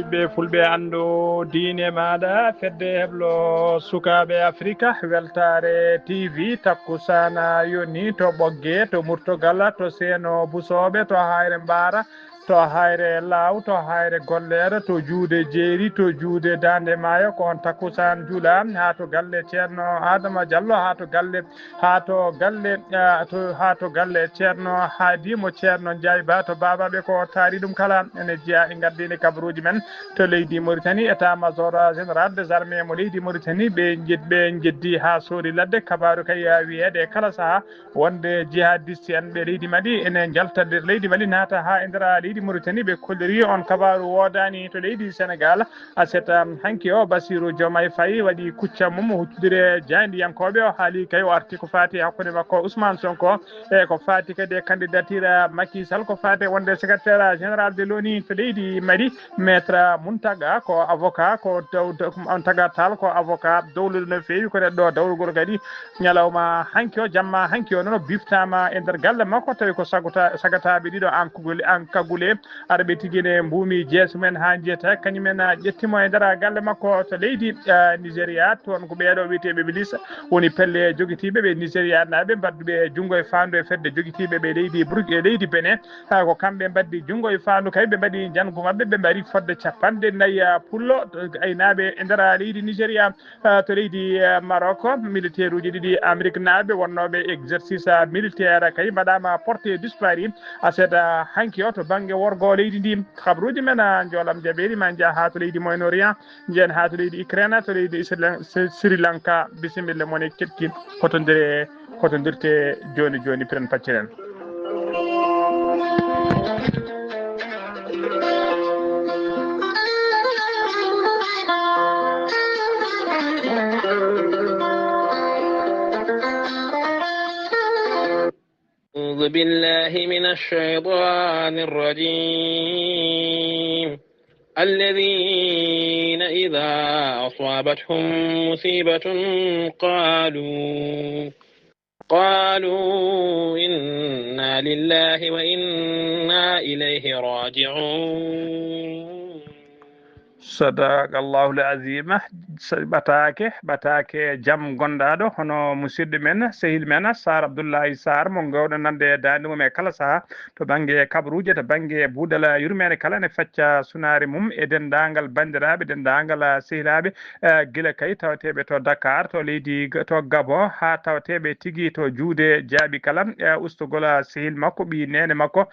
musidɓe fulɓe andu diine maɗa fedde heblo sukaɓe africa weltare tv takkusana yoni to ɓoggue to murtogal to seeno busoɓe to hayre mbara to hayre law to hayre gollere to juude jeeri to juude dande maayo ko on takkusan juula ha to galle ceerno adama diallo ha to galle ceerno haadimo ceerno ndiaye ba to babaɓe ko taari ɗum kala ene jeeya e gardini kabaruji men to leydi Mauritanie état major général des armées mo leydi Mauritanie ɓe jeddi ha soori ladde kabaru kay wiyede kala saaha wonde jihadiste en ɓe leydi Mali ene jalta nder leydi Mali naata ha e nder leydi Mauritanie ɓe kolliri on kabaru wodani to leydi Sénégal aseta hanki o Bassirou Diomaye Faye waɗi kuccam mum huccudire jayndiyankoɓe o haali kay o arti ko fati hakkude makko Ousmane Sonko e ko fati kadi e candidature Macky Sall ko fati wonde secrétaire général de l'ONU to leydi Mali maître Mountaga ko avocat ko Mountaga Tall ko avocat dowlude no fewi ko neɗɗo dawrugol kadi ñalawma hanki o jamma hanki o noon biftama e nder galle makko tawi ko sagataɓe ɗiɗo ankagule araɓe tiguine mbumi jeeso men ha jeeta kañumen ƴettimo e nder galle makko to leydi Nigéria toon ko ɓeeɗo wiyeteɓe milice woni pelle joguitiɓe ɓe Nigéria naɓe mbadduɓe junggo e fandu e fedde joguitiɓe ɓe leydi Burkina e leydi Benin ha ko kamɓe mbaddi junggo e fandu kay ɓe mbaɗi jango mabɓe ɓe mbaɗi fodde 54 pullo aynaɓe e nder leydi Nigéria to leydi Maroc militaire uji ɗiɗi Amérique naɓe wonnoɓe exercice militaire kay mbaɗama porté disparu aseeda hanki o to banggue worgo leydi ndi kabaruji men joolam jaɓeri ma jaa ha to leydi Moyen Orient jeen ha to leydi Ukraine to leydi Sri Lanka bisimilla mone ketki kotodirte joni joni piren pacciren أعوذ بالله من الشيطان الرجيم الذين إذا أصابتهم مصيبة قالوا إنا لله وإنا إليه راجعون صدق الله العظيم ɓatake jaam gonɗaɗo hono musidɗo men sehil men Sar Abdoullahi Sar mo gawɗo nande dande mum e kala saaha to banggue kabaruji to banggue buudal yurmede kala ne facca sunare mum e dendagal bandiraɓe dendagal sehilaɓe guila kay tawateɓe to Dakar to leydi to Gabon ha tawateɓe tigui to juude jaaɓi kala ustugol sehil makko ɓi nene makko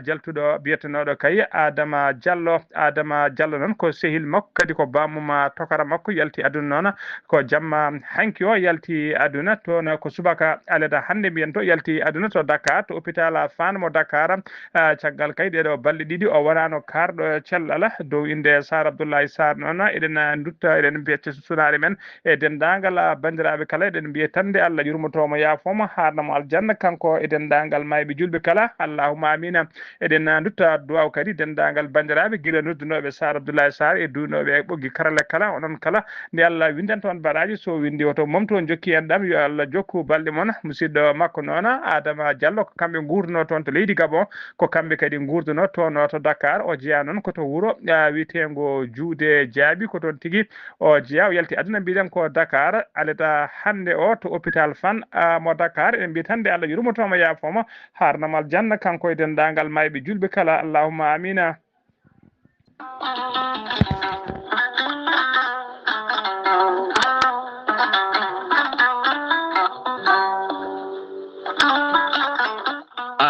jaltuɗo biyetenoɗo kay Adama Diallo noon ko sehil makko kadi ko bamuma tokara makko yalti aduna noon ko jamma hanki o yalti aduna toon ko subaka aleda hande mbiyen to yalti aduna to Dakar to hôpital Fann mo Dakar caggal kay ɗeɗo balɗe ɗiɗi o wonano karɗo cellal dow inde Sar Abdoullahi Sar noon eɗen dutta eɗen mbiyete sunare men e dendagal bandiraɓe kala eɗen mbiye tande Allah yurmotomo yaafoma harnamo aljanna kanko e dendagal mayɓe julɓe kala allahumma amina eɗen dutta duwaw kadi dendagal bandiraɓe guila noddunoɓe Sar Abdoullahi Sar e duunoɓe ɓoggi karale kala onon kala nde Allah windan toon baraji so windi oto momto jokki en ɗam yo Allah jokku balɗe moon musidɗo makko noon Adama Diallo ko kamɓe gurduno toon to leydi Gabon ko kamɓe kadi gurduno toon to Dakar o jeeya noon koto wuuro witego juude jaabi ko toon tigui o jeeya o yalti aduna mbiɗen ko Dakar aleta hande o to hôpital Fann mo Dakar en mbi tan de Allah yurmotomo yaafoma harnamo aljanna kanko e dendagal mayɓe julɓe kala allahumma amina.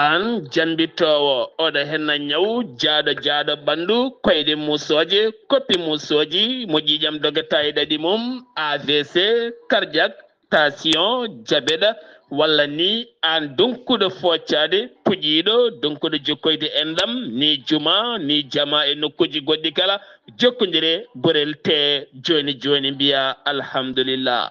an jambitowo oɗo henna ñaw jaaɗo ɓandu koyɗe musoje koppi musoji mo ƴiƴam dogata e ɗaɗi mum AVC cardiaque tension diabète walla ni an donkuɗo foccade puƴiɗo donkuɗo jokkoyde enɗam ni juma ni jama e nokkuji goɗɗi kala jokkodire gorel te joni mbiya alhamdulillah.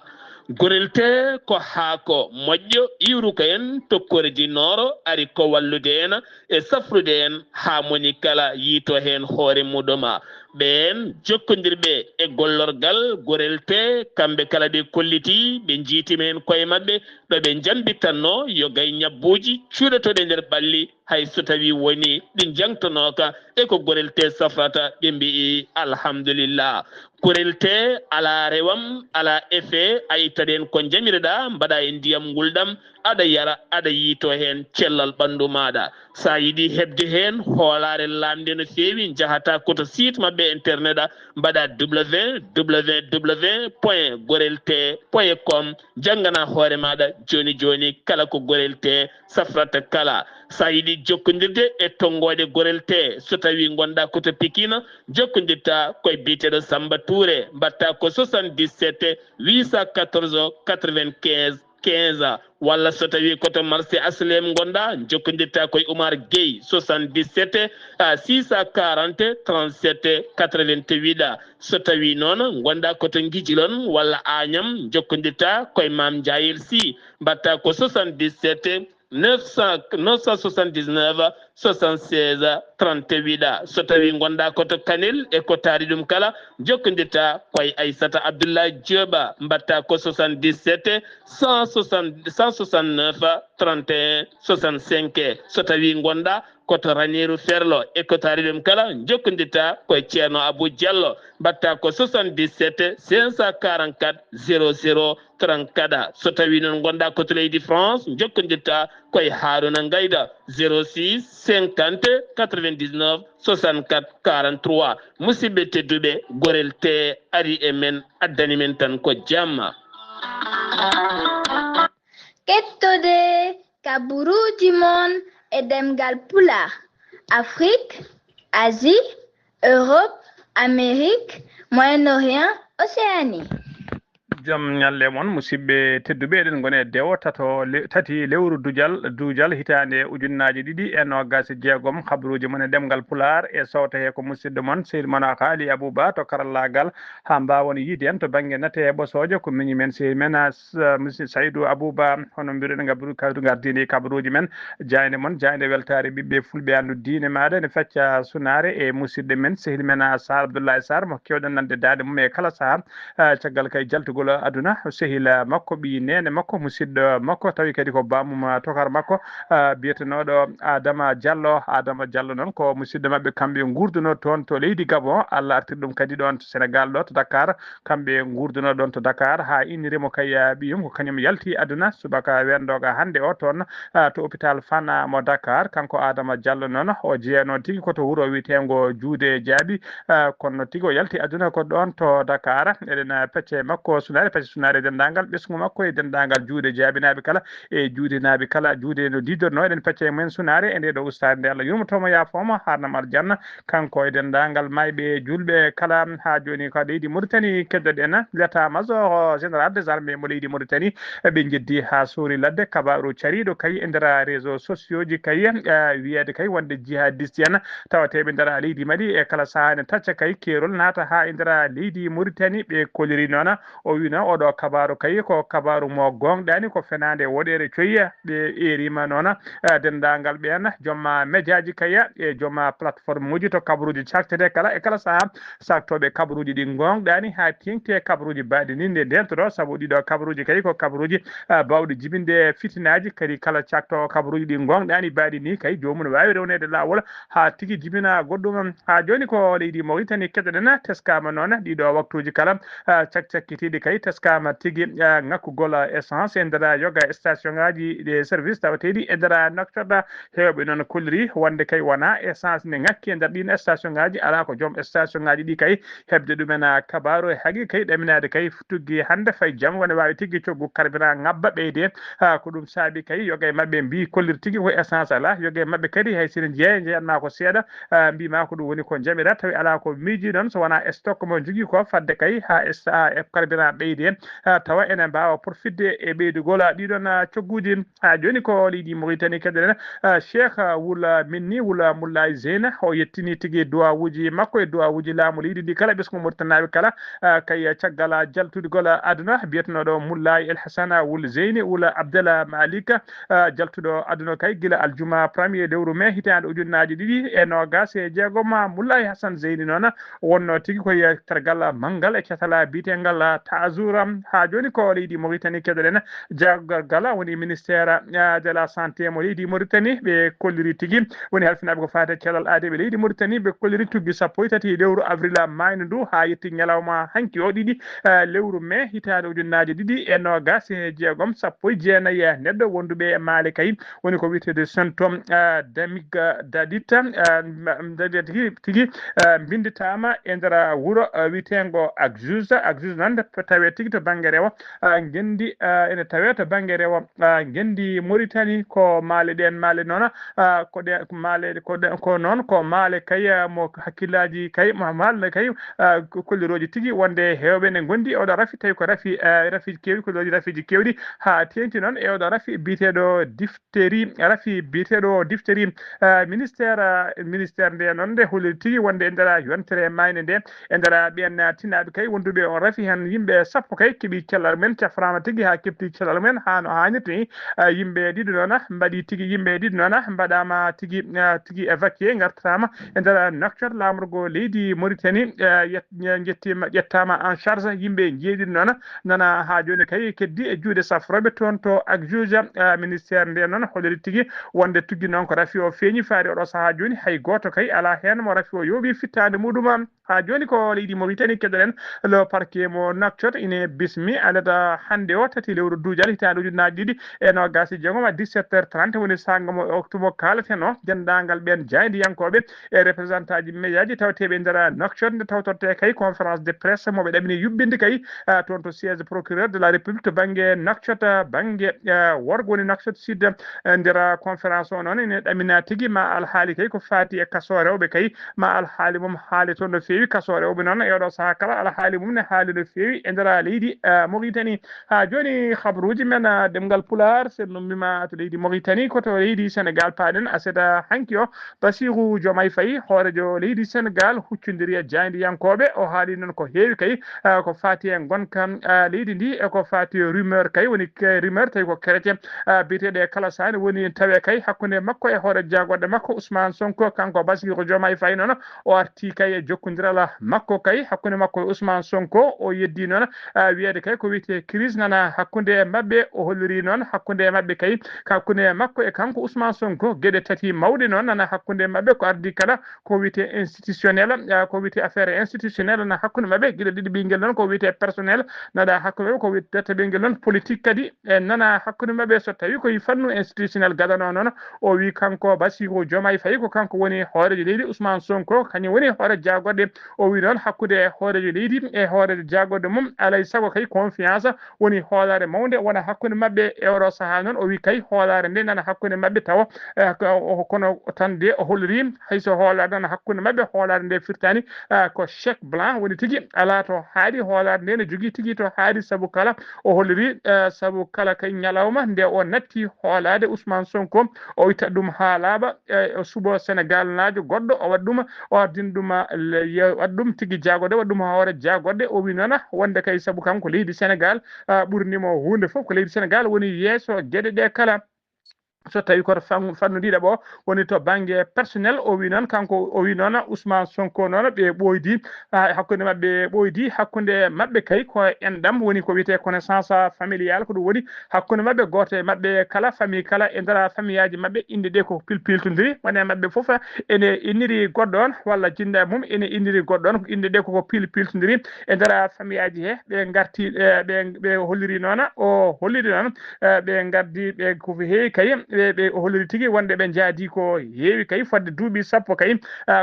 gorel te ko haako moƴƴo iwruka en tokkorji nooro ari ko wallude en e safrude en ha moni kala yiito hen hoore muɗuma ɓen jokkodirɓe e gollorgal gorel te kamɓe kala ɗe kolliti ɓe jiitimen koye mabɓe ɗo ɓe jambitanno yo gay ñabbuji cuuɗotoɗe nder ɓalli hay so tawi woni ɗi jangtonoka e ko gorel te safrata ɓe mbi'i alhamdulillah kurel te ala rewam ala effet a ittaɗen ko jamireɗa mbaɗa e ndiyam ngulɗam aɗa yara aɗa yiito hen cellal ɓandu maɗa sa yiɗi hebde hen hoolare lamde no fewi jahata koto site mabɓe internet a mbaɗa www.gorelte.com janggana hoore maɗa joni joni kala ko gorel te safrata kala sa yiɗi jokkodirde e tonggode gorel te so tawi gonɗa koto Pikine jokkodirta koye biteɗo Samba Touré mbatta ko 77 814 95 15 walla so tawi koto marché aslem gonɗa jokkodirta koye Oumar Gueye 77 640 37 88 so tawi noon gonɗa koto Guijilon walla Agnam jokkodirta koye Mame Diayel Sy mbatta ko 77 979 76 38 so tawi gonɗa koto Kanel e ko taari ɗum kala jokkodirta koye Aissata Abdoulaye Dioba mbatta ko 77 169 31 65 so tawi gonɗa koto Ranérou Ferlo e ko taari ɗum kala jokkodirta koye ceerno Abou Diallo mbatta ko 77 544 00 34 so tawi noon gonɗa koto leydi France jokkodirta koye Harouna Ngayda 06 50 99 64 43 musidɓe tedduɓe gorel te ari e men addani men tan ko jamma kettode kaburuji mon e demgal pulaar Afrique, Asie, Europe, Amérique, Moyen-Orient, Océanie. Jam nyalle mon musidɓe tedduɓe eɗen gone dewo tati lewru duujal hitande ujunnaji ɗiɗi e nogas jeegom habaruji mon e ɗemgal pular e sawta he ko musidɗo mon seydi Manaka Ali Abouba to karallagal ha mbawon yiide en to banggue nate e ɓosojo ko miñi men seydi men monsieur Saydou Abouba hono mbiruɗen kawtu gardini kabaruji men jayde mon jayde weltare ɓiɓɓe fulɓe andu diine maɗa ne fecca sunare e musidɗo men seydi men Sar Abdoulaye Sarr mo kewɗen nande dade mum e kala saaha caggal kay jaltugol aduna sehila makko ɓi nene makko musidɗo makko tawi kadi ko bamum tokar makko biyetenoɗo Adama Diallo noon ko musidɗo mabɓe kamɓe gurduno toon to leydi Gabon Allah artiri ɗum kadi ɗon to Sénégal ɗo to Dakar kamɓe gurduno ɗon to Dakar ha innirimo kay ɓiyum ko kañum yalti aduna subaka wendoga hande o toon to hôpital Fann mo Dakar kanko Adama Diallo noon o jeeyano tigui koto wuuro wiyetengo Juude Jaaɓi kono tigui o yalti aduna ko ɗon to Dakar eɗen pecce makko sunare pecce sunare dendagal ɓesgu makko e dendagal Juude Jaaɓinaɓe kala e juudenaɓe kala juude no didorno eɗen pecce men sunare e nde ɗo ustade nde Allah yurmotomo yaafoma harnam aljanna kanko e dendagal mayɓe julɓe kala ha joni ko leydi Mauritanie keddoɗen l'état major général des armées mo leydi Mauritanie ɓe jeddi ha suuri ladde kabaru cariɗo kay e nder réseau sociaux ji kay wiyede kay wonde jihadiste en tawateɓe nder leydi Mali e kala saaha ne tacca kay kerol naata ha e nder leydi Mauritanie ɓe koliri noon o wino oɗo kabaru kay ko kabaru mo gonɗani ko fenade woɗere coyya ɓe erima noon dendagal ɓen jomma médiaji kay e jomma plateforme uji to kabaruji caktete kala e kala saaha saktoɓe kabaruji ɗi gonɗani ha tengti kabaruji baɗi ni nde dentoɗo saabu ɗiɗo kabaruji kay ko kabaruji bawɗi jibinde fitinaji kadi kala cakto kabaruji ɗi gonɗani baɗi ni kay jomum ne wawi rewnede lawol ha tigui jibina goɗɗum ha joni ko leydi Mauritanie keɗoɗen teskama noon ɗiɗo waktuji kala cakkitiɗi kay teskama tigui ngakkugol essence e nder yoga station ngaji ɗe service tawateɗi e nder noktoɗa hewɓe noon kolliri wonde kay wona essence ne ngakki e nder ɗin station ngaji ala ko joom station ngaji ɗi kay hebde ɗumen kabaru e haaqui kay ɗaminade kay tuggi hande fay jaam wone wawi tigui coggu carburant ngabba ɓeyde ko ɗum saabi kay yoga e mabɓe mbi kolliri tigui ko essence ala yoga e mabɓe kadi hay sine jeeyanma ko seeɗa mbima ko ɗum woni ko jaamira tawi ala ko miiji ɗon so wona stock mo jogui ko fadde kay ha carburant ɓeyde tawa ene mbawa profitde e ɓeydugol ɗiɗon cogguji ha joni ko leydi Mauritanie keɗoɗen Cheikh Wula Minni Wula Moulay Zeyna o yettini tigui duwawuji makko e duwawuji laamu leydi ndi kala ɓesgu Mauritanaɓe kala kay caggal jaltudegol aduna biyetenoɗo Moulay El Hassan Wul Zeyni Wula Abdallah Malik jaltuɗo aduna kay guila aljuma premier lewru mai hitande ujunnaji ɗiɗi e nogas e jeegom Moulay Hassan Zeyni noon wonno tigui koye tergal manggal e ketala bitegal Tazou Azuram ha joni ko leydi Mauritanie kedolen jaggal gala woni ministère de la santé mo leydi Mauritanie be kolliri tigi woni halfinaɓe ko fate kelal aade be leydi Mauritanie be kolliri tuggi sappo e tati lewru avril mayno ndu ha yetti ñalawma hanki o ɗiɗi lewru mai hitande ujunnaje ɗiɗi e nogas e jeegom sappo e jeenayi neɗɗo wonduɓe e maale kay woni ko witede symptôme damiga dadita tigi binditama e nder wuuro witengo Agjuza noon tawe tigi to banggue rewo gendi ene tawe to banggue rewo gendi Mauritanie ko maale ɗen maale noon ko ɗe maale ko noon ko maale kay mo hakkillaji kay maale kay kolliroji tigi wonde hewɓe ne gondi oɗo rafi tawi ko rafi kewi kolliroji rafiji kewɗi ha tenti noon e oɗo rafi biteɗo diphtérie ministére nde noon nde holliri tigi wonde e nder yontere mayne nde e nder ɓen tinnaɓe kay wonduɓe on rafi hen yimɓe sappo kay keeɓi cellal men caframa tigi ha kefti cellal men ha no hannirta ni yimɓe ɗiɗi noon mbaɗi tigi yimɓe ɗiɗi noon mbaɗama tigi évacué gartatama e nder Nouakchott lamorgo leydi Mauritanie ƴettama en charge yimɓe jeeɗiɗi noon nana ha joni kay keddi e juuɗe safroɓe toon to Agjuja ministére nde noon holliri tigi wonde tuggi noon ko rafi o feeñi faade oɗo saaha joni hay goto kay ala hen mo rafi o yooɓi fittade muɗum ha joni ko leydi Mauritanie keɗoɗen le parquet mo Nouakchott ine bismi alada hande o tati lewru dujal hitande ujunnaje ɗiɗi e nogas e jeegom 17h30 woni saga mo octobre kaleten o dendagal ɓen jaydiyankoɓe e représentant ji médiaji tawateɓe e nder Nouakchott nde tawtorte kay conférence de presse moɓe ɗamini yubbinde kay toon to siège procureur de la république to banggue Nouakchott banggue worgo woni Nouakchott sud nder conférence o noon ene ɗamina tigui ma alhaali kay ko fati e kaso rewɓe kay ma alhaali mum haali toon no fewi kaso rewɓe noon e oɗo saaha kala alhaali mum ne haali no fewi e nder leydi Mauritanie ha joni habruji men demgal Pulaar sen nummima to leydi Mauritanie koto leydi Sénégal paɗen aseɗa hanki o Bassirou Diomaye Faye hoorejo leydi Sénégal huccodiri e jaydiyankoɓe o haali noon ko heewi kay ko fati e gonka leydi ndi e ko fati rumeur kay woni rumeur tawi ko chrétien biteɗe kala sane woni tawe kay hakkude makko e hoore jagoɗɗo makko Ousmane Sonko kanko Bassirou Diomaye Faye noon o arti kay e jokkodiral makko kay hakkude makko e Ousmane Sonko o yeddi noon wiyede kay ko wiyete crise nana hakkude mabɓe o holliri noon hakkude mabɓe kay hakkude makko e kanko Ousmane Sonko gueɗe tati mawɗe noon nana hakkude mabɓe ko ardi kala ko wiyete institutionnel ko wiyete affaire institutionnel nana hakkude mabɓe gueɗe ɗiɗi ɓinguel noon ko wiyete personnel nana hakkude mabɓe ko wiyete ɓinguel noon politique kadi e nana hakkude mabɓe so tawi koye fannu institutionnel gadano noon o wi kanko Bassirou Diomaye Faye ko kanko woni hoorejo leydi Ousmane Sonko kañum woni hoore jagoɗɗe o wi noon hakkude hoorejo leydi e hoorejo jagoɗɗe mum alay saago kay confiance woni hoolare mawde wona hakkude mabɓe e oɗo saaha noon o wi kay hoolare nde nana hakkude mabɓe tawa kono tan de o holliri hayso hoolare nana hakkude mabɓe hoolare nde firtani ko chèque blanc woni tigui ala to haaɗi hoolare nde ne jogui tigui to haaɗi saabu kala o holliri saabu kala kay ñalawma nde o natti hoolade Ousmane Sonko o witta ɗum ha laaɓa o suuɓo Sénégal naajo goɗɗo o waɗa ɗum o ardina ɗum waɗa ɗum tigui jagoɗe waɗa ɗum hoore jagoɗɗe o wi noon wonde kay saabu kanko leydi Sénégal ɓurnimo hunde foof ko leydi Sénégal woni yeeso gueɗe ɗe kala so tawi koto fannudiɗo ɓo woni to banggue personnel o wi noon kanko o wi noon Ousmane Sonko noon ɓe ɓoydi hakkude mabɓe ɓoydi hakkude mabɓe kay ko enɗam woni ko wiyete connaissance familial ko ɗum woni hakkude mabɓe goto e mabɓe kala famille kala e nder famille aji mabɓe inde ɗe ko pilpiltodiri wone mabɓe foof ene inniri goɗɗo on walla jinnaɓe mum ene inniri goɗɗo on inde ɗe koko pilpiltodiri e nder famille aji he ɓe garti ɓe holliri noon o holliri noon ɓe gardi ɓe koko heewi kay ɓe holliri tigui wonde ɓe jaadi ko heewi kay fodde duuɓi sappo kay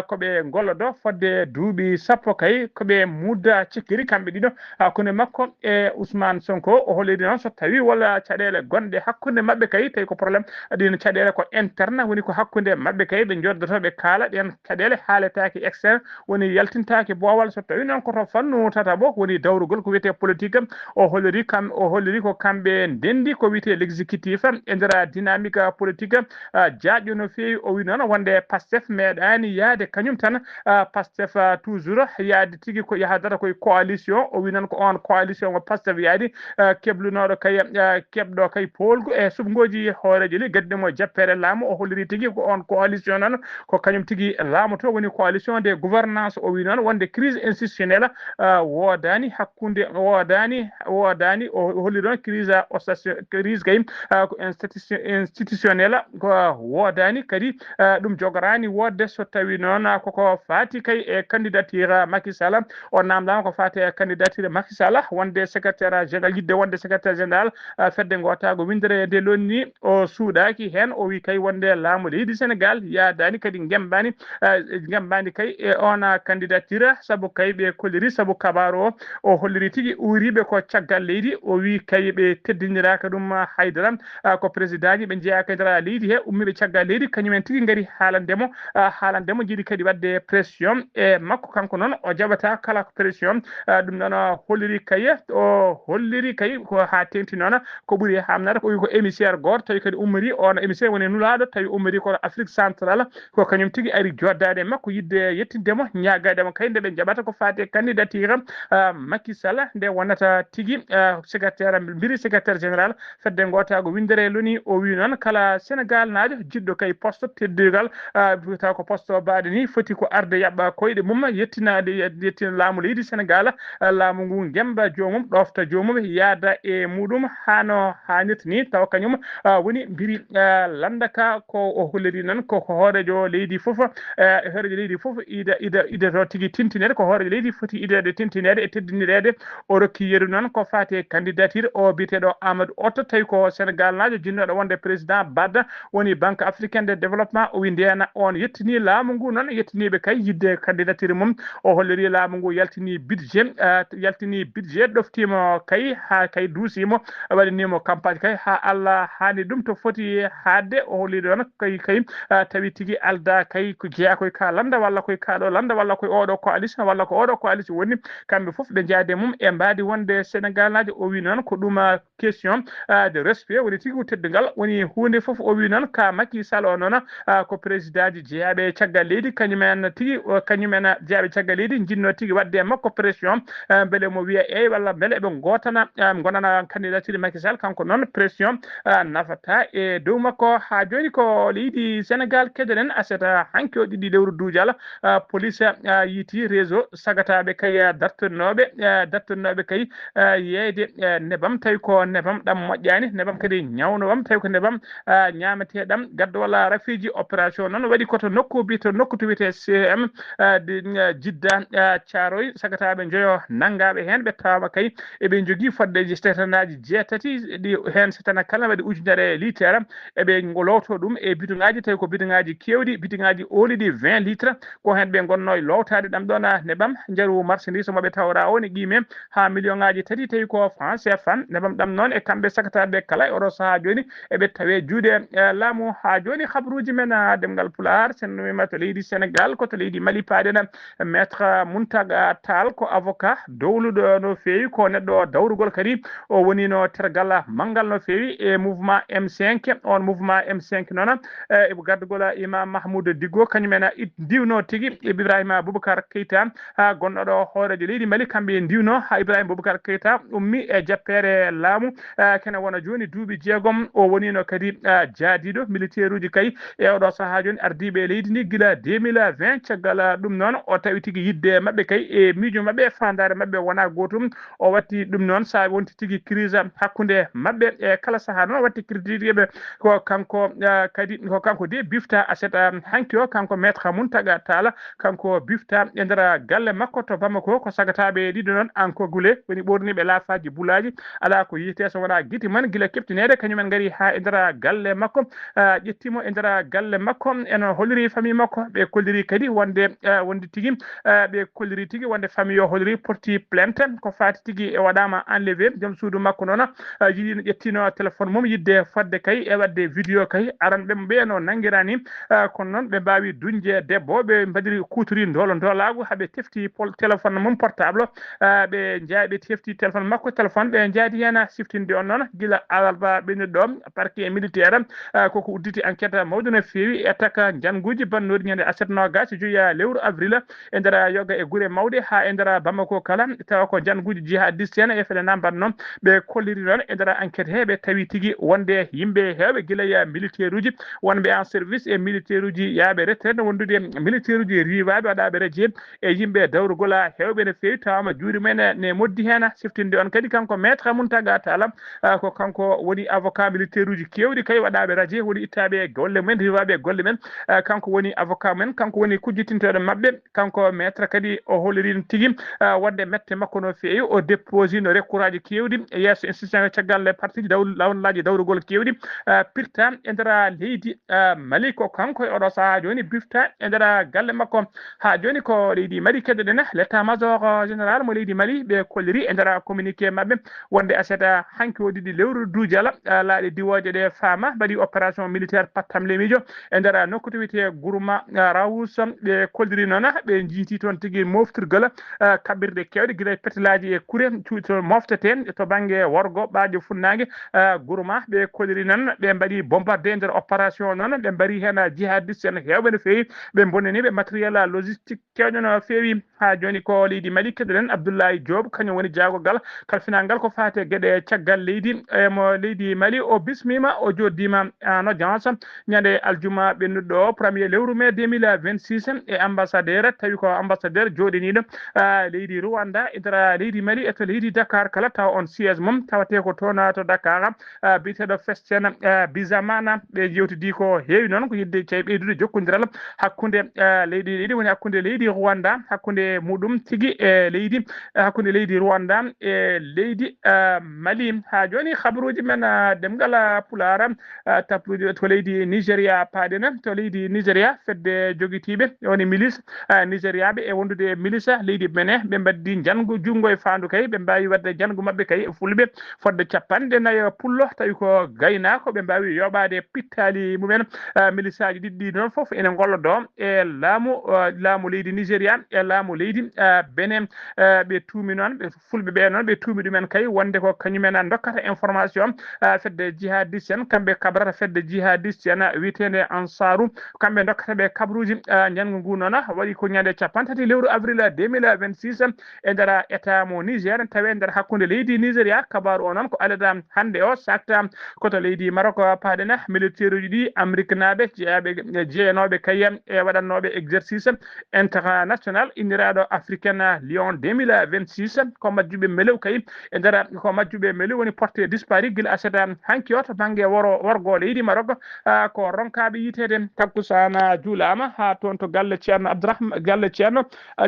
koɓe gollodo fodde duuɓi sappo kay koɓe mudda cikkiri kamɓe ɗiɗo hakkude makko e Ousmane Sonko o holliri noon so tawi walla caɗele gonɗe hakkude mabɓe kay tawi ko probléme ɗin caɗele ko interne woni ko hakkude mabɓe kay ɓe joddoto ɓe kaala ɗen caɗele haaletake externe woni yaltintake boowal so tawi noon koto fannu tata bo woni dawrugol ko wiyete politique o holliri ko kamɓe ndendi ko wiyete l'exécutif e nder dynamique politique jaaƴo no feewi o wi noon wonde Pastef meeɗani yaade kañum tan Pastef toujours yaade tigi ko yahadata koye coalition o wi noon ko on coalition mo Pastef yaadi keblunoɗo kay keɓɗo kay polgu e subgoji hoorejo li gaddimo jappere laamu o holliri tigi ko on coalition noon ko kañum tigi laamu to woni coalition de gouvernance o wi noon wonde crise institutionnelle woodani hakkunde woodani o holli noon crise kay ko institutionnelle ko woodani kadi ɗum jogorani wodde so tawi noon koko faati kay e candidature Macky Sall o namdama ko faati e candidature Macky Sall wonde secrétaire général yidde wonde secrétaire général fedde gotago windere de lonni o suuɗaki hen o wi kay wonde laamu leydi Sénégal yaadani kadi gembani kay e on candidature saabu kay ɓe kolliri saabu kabaru o holliri tigi uriɓe ko caggal leydi o wi kay ɓe teddiniraka ɗum haydara ko président ji ɓe jeeyaka e nder leydi he ummiɓe caggal leydi kañumen tigi gaari haalandemo jiiɗi kadi wadde pression e makko kanko noon o jaɓata kala pression ɗum noon holliri kay ko ha tengti noon ko ɓuuri hamnata ko wi ko émissaire goto tawi kadi ummori on émissaire woni nulaɗo tawi ummori ko Afrique centrale ko kañum tigi ari joddade makko yidde yettindemo ñagademo kay nde ɓe jaɓata ko fate candidature Macky Sall nde wonata tigi secrétaire général fedde gotago windere loni o wi noon kala Sénégal naajo jiɗɗo kay poste teddugal taw ko poste o baɗe ni foti ko arde yaɓɓa koyɗe mum yettina laamu leydi Sénégal laamu ngu gemba jomum ɗofta jomum yaada e muɗum hano hannirta ni taw kañum woni mbiri landaka ko o holliri noon ko hoorejo leydi foof ida to tigi tintinede ko hoorejo leydi foti idede tintinede e teddinirede o rokki yeru noon ko fate candidature o biteɗo Amadou Hott tawi ko Sénégal naajo jinnoɗo wonde président Badda woni banque africaine de développement o wi ndena on yettini laamu ngu noon yettiniɓe kay yidde candidature mum o holliri laamu ngu yaltini budget ɗoftimo kay ha kay duusimo waɗanimo campagne kay ha Allah hani ɗum to foti hadde o holliri noon kay tawi tigi alda kay ko jeeya koye ka landa walla koye kaɗo landa walla koye oɗo coalition walla ko oɗo coalition woni kamɓe foof ɓe jaade mum e mbadi wonde Sénégal naji o wi noon ko ɗum question de respect woni tigi teddugal woni hunde foof o wi noon ka Macky Sall o noon ko président ji jeeyaɓe caggal leydi kañumen jeeyaɓe caggal leydi jinno tigi wadde makko pression beele mo wiya eyi walla beele ɓe gonana candidature Macky Sall kanko noon pression nafata e dow makko ha joni ko leydi Sénégal keɗoɗen aseta hanki o ɗiɗi lewru duujal police yiiti réseau sagataɓe kay dartinoɓe kay yeeyde nebam tawi ko nebam ɗam moƴƴani nebam kadi ñawnowam tawi ko nebam ñameteɗam gaddo walla rafiji opération noon waɗi koto nokku to wiyete CM Jidda Thiaroye sagataɓe joyo nangaɓe hen ɓe tawama kay eɓe jogui foddeji stétanaji jeetati ɗi hen setana kala waɗi ujunere litre eɓe lowto ɗum e bidongaji tawi ko bidongaji kewɗi bidongaji oliɗi 20 litres ko hen ɓe gonno lowtade ɗam ɗon nebam jaaru marchandise moɓe tawra o ne qime ha million ngaji tati tawi ko franc CFA nebam ɗam noon e kamɓe sagataɓe kala e oɗo saaha joni eɓe tawe juuɗe laamu ha joni habruji men demgal Pulaar sen wima to leydi Sénégal ko to leydi Mali paɗen maître Mountaga Tall ko avocat dowluɗo no fewi ko neɗɗo dawrugol kadi o woni no tergal mangal no fewi e mouvement M5 on mouvement M5 noon e gardugol Imam Mahmoud Diggo kañumen diwno tigui Ibrahima Boubacar Keita gonɗoɗo hoorejo leydi Mali kamɓe diwno ha Ibrahima Boubacar Keita ummi e jappere laamu kene wona joni duuɓi jeegom o woni no kadi jaadiɗo militaire uji kay e oɗo saaha joni ardiɓe leydi ndi guila 2020 caggal ɗum noon o tawi tigui yidde mabɓe kay e miijo mabɓe fandare mabɓe wona gotum o watti ɗum noon sa wonti tigui crise hakkude mabɓe e kala saaha noon watti critiqueɓe ko kanko kadi ko kanko de bifta aseta hanki o kanko maître Mountaga Tall kanko bifta e nder galle makko to Bamako ko sagataɓe ɗiɗo noon anko gule woni ɓorniɓe laafaji bulaji ala ko yiyete so wona guiti man guila keptinede kañumen gaari ha e nder galle makko ƴettimo e nder galle makko eno holliri famille makko ɓe kolliri kadi wonde tigui ɓe kolliri tigui wonde famille o holliri porti plainte ko fati tigui e waɗama enlevé joom suudu makko noon yiɗino ƴettino téléphone mum yidde fodde kay e wadde vidéo kay aran ɓe no nanguirani kono noon ɓe mbawi duñde debbo ɓe mbaɗiri kutori ndolagu haaɓe tefti téléphone mum portable ɓe tefti téléphone makko téléphone ɓe jaadi hen siftinde on noon guila alarba ɓennuɗo ɗo parquet militaire koko udditi enquête mawɗo no feewi e taka janguji bannoɗi ñande aset nogas juya lewru avril e nder yoga e guure mawɗe ha e nder Bamako kala tawa ko janguji jihadiste en e fele namban noon ɓe kolliri noon e nder enquête he ɓe tawi tigui wonde yimɓe hewɓe guila militaire uji wonɓe en service e militaire uji yaaɓe retraite wondude militaire uji riwaɓe waɗaɓe radio e yimɓe dawrugol hewɓe no fewi tawama juuri mumen ne moddi hen siftinde on kadi kanko maître Mountaga Tall ko kanko woni avocat militaire uji kewɗi kay waɗaɓe radio woni ittaɓe golle men riwaɓe golle men kanko woni avocat men kanko woni kujjitintoɗo mabɓe kanko maître kadi o hollirin tigui wonde mette makko no fewi o déposi no recours aji kewɗi yesso institution caggal parti lawlaji dawrugol kewɗi pirta e nder leydi Mali ko kanko e oɗo saaha joni bifta e nder galle makko ha joni ko leydi Mali keddoɗen l'état major général mo leydi Mali ɓe kolliri e nder communiqué mabɓe wonde aseta hanki woɗiɗi lewru dujala laaɗe diwoje ɗe faama mbaɗi opération militaire pattam lemijo e nder nokku to wiyete Gourma Raouz ɓe kolliri noon ɓe jiiti toon tigui moftirgal kaɓirɗe kewɗe guila petelaji e kuure to moftete to banggue worgo ɓaɗe funnague Gourma ɓe kolliri noon ɓe mbaɗi bombardé e nder opération noon ɓe mbari hen jihadiste en hewɓe no fewi ɓe bonnaniɓe matériel logistique kewɗe no fewi ha joni ko leydi Mali keddoɗen Abdoulaye Diop kañum woni jagogal kalfinangal ko fate gueɗe caggal leydi mo leydi Mali o bismima o joddima en audience ñande aljuma ɓennuɗo premier lewru mai 2026 e ambassadeur tawi ko ambassadeur joɗiniɗo leydi Rwanda e nder leydi Mali e to leydi Dakar kala taw on siège mum tawate ko toon to Dakar biteɗo Festen Bizamana ɓe jewtidi ko heewi noon ko yidde cayi ɓeydude jokkodiral hakkude leydi ɗiɗi woni hakkude leydi Rwanda hakkude muɗum tigui e leydi hakkude leydi Rwanda e leydi Mali ha joni habaruji men demgal Pulara taplude to leydi Nigéria paaɗen to leydi Nigéria fedde joguitiɓe woni milice nigériaɓe e wondude milice leydi Benin ɓe mbaddi jangu jungo e fandu kay ɓe mbawi wadde jangu mabɓe kay fulɓe fodde 40 pullo tawi ko gaynako ɓe mbawi yoɓade pittali mumen milice aji ɗiɗɗi noon foof ene gollodo e laamu leydi Nigéria e laamu leydi Benin ɓe tuumi noon ɓe fulɓe ɓe noon ɓe tuumi ɗumen kay wonde ko kañumen dokkata information fedde jihadiste en kamɓe kabrata fedde jihadiste en witende Ansaru kamɓe dokkata ɓe kabruji jangu ngu noon waɗi ko ñande 30 lewru avril 2026 e nder état mo Niger tawi nder hakkude leydi Nigéria kabaru o noon ko aleda hande o sakta koto leydi Maroc paaɗen militaire uji ɗi Amérique naɓe jeeyanoɓe kay e waɗannoɓe exercice international inniraɗo africaine Lion 2026 ko majjuɓe melew kay e nder ko majjuɓe melew woni porté disparu guila aseta hanki o to banggue worgo leydi Maroc ko ronkaɓe yitede takkusana juulama ha toon to galle ceerno Abdourahmane galle ceerno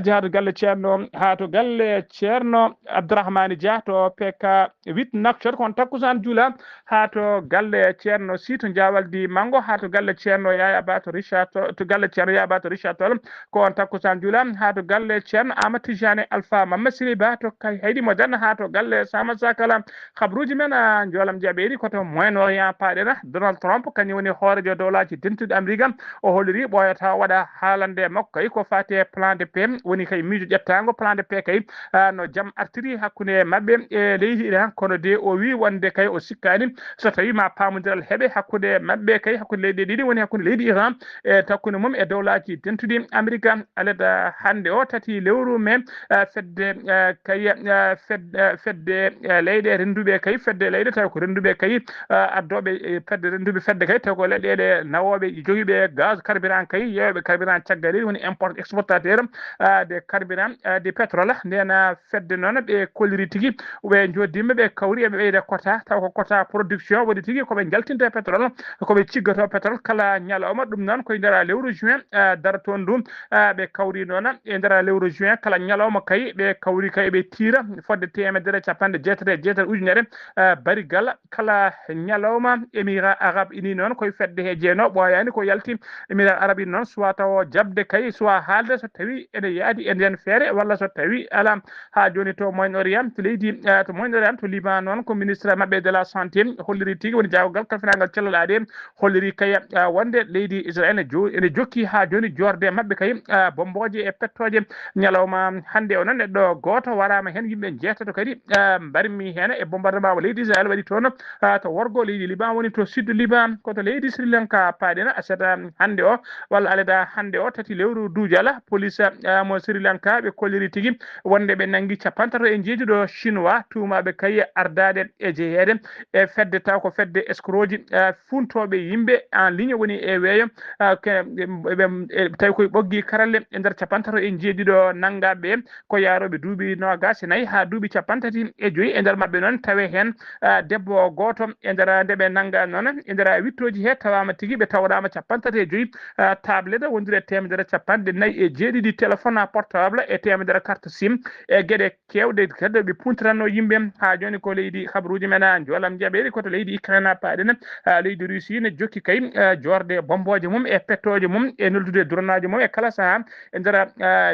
jahatu galle ceerno ha to galle ceerno Abdourahmane Dia to PK 8 Nouakchott kon takkusan juula ha to galle ceerno si to Jawaldi Mango ha to galle ceerno Yaya Ba to Richard to galle ceerno Yaya Ba to Richard Toll ko on takkusan juula ha to galle ceerno Amadou Tijane Alpha Mamma Siri Ba to kay haydi moderne ha to galle Sama Sakala habruji men jolam jaɓeɗi koto Moyen-Orient paaɗena Donald Trump kañum woni hoorejo dowlaji dentuɗe Amérique o holliri ɓoyata waɗa haalande makko kay ko fate plan de paix woni kay miijo ƴettago plan de paix kay no jaam artiri hakkude mabɓe e leydi Iran kono de o wi wonde kay o sikkani so tawi ma pamodiral heeɓe hakkude mabɓe kay hakkude leydi ɗiɗi woni hakkude leydi Iran e takkude mum e dowlaji dentuɗi Amérique aleda hande o 3 lewru mai fedde kay fedde leyɗe renduɓe kay fedde leyɗe taw ko renduɓe kay addoɓe fedde renduɓe fedde kay taw ko leɗɗele nawoɓe joguiɓe gaz carburant kay yewɓe carburant caggal leydi woni import exportateur de carburant de pétrole ndena fedde noon ɓe kolliri tigui ɓe joddima ɓe kawri eɓe ɓeyde quota taw ko quota production waɗi tigui koɓe jaltinta e pétrole koɓe ciggoto pétrole kala ñalawma ɗum noon koye nder lewru juin dara toon ɗum ɓe kawri noon e nder lewru juin kala ñalawma kay ɓe kawri kay ɓe tira fodde temedere capanɗe jeetati ujunere barigal kala ñalawma émirat arabe ini noon koye fedde he jeeno ɓoyani ko yalti émirat arabe ini noon soit taw jabde kay soit haalde so tawi ene yaadi e nden feere walla so tawi ala ha joni to Moyen-Orient to leydi to Moyen-Orient to Liban noon ko ministre mabɓe de la santé holliri tigui woni jagogal kalfinagal cellaɗade holliri kay wonde leydi Israël ene jokki ha joni jorde mabɓe kay bomboje e pettoje ñalawma hande o non neɗɗo goto warama hen yimɓe jeetato kadi mbarmi hen e bombardement mo leydi Israel waɗi toon to worgo leydi Liban woni to sud Liban koto leydi Sri Lanka paaɗena asata hande o walla aleda hande o tati lewru dujala police mo Sri Lanka ɓe kolliri tigui wonde ɓe nangui 40 e jeejuɗo chinois tumaɓe kay ardade e jeeyede e fedde taw ko fedde escroji funtoɓe yimɓe en ligne woni e weeyo tawi koye ɓoggi karalle e nder 40 e jeeɗiɗo nangaɓe ko yaroɓe duuɓi 24 ha duuɓi 35 e nder mabɓe noon tawe hen debbo goto e nder ndeɓe nanga noon e nder wittoji he tawama tigui ɓe tawɗama 35 tablette wondiri 144 téléphone portable e 100 carte sim e gueɗe kewɗe kadi ɓe puntiranno yimɓe ha joni ko leydi habaruji men jolam jaɓeri koto leydi Ukraine paɗen leydi Russie ne jokki kay jorde bomboje mum e pettoje mum e noldude dronaji mum e kala saaha e nder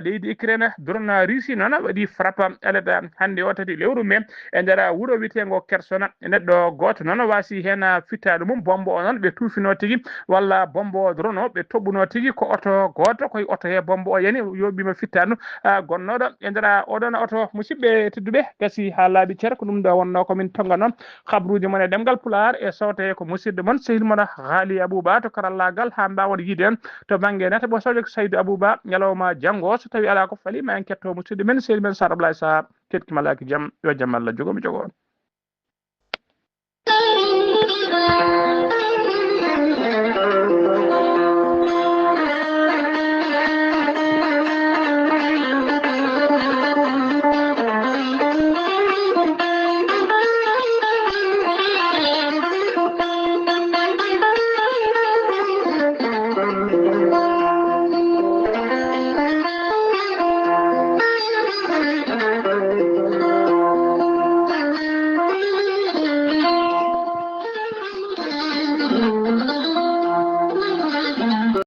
leydi Ukraine drone Russie noon waɗi frappe aleda hande o tati lewru men e nder wuuro witego Kersona neɗɗo goto noon wasi hen fittade mum bombo o noon ɓe tufino tigui walla bombo drone o ɓe tobɓuno tigui ko oto goto koye oto he bombo o yani yoɓima fittanu gonnoɗo e nder oɗon oto musidɓe tedduɓe gasi ha laaɓi ceer ko ɗum ɗo wonno komin tonga noon habruji mon e ɗemgal Pulaar e sawte ko musidɗo moon sehil moon Haali Abouba to karallagal ha mbawon yiide en to banggue nata bo sojo Saydou Abouba ñalawma janggo so tawi ala ko faali ma en ketto musidɗo men sehil men Sara Ablaye Sarr kettimalaki jaam yo jaam Allah jogomi jogo on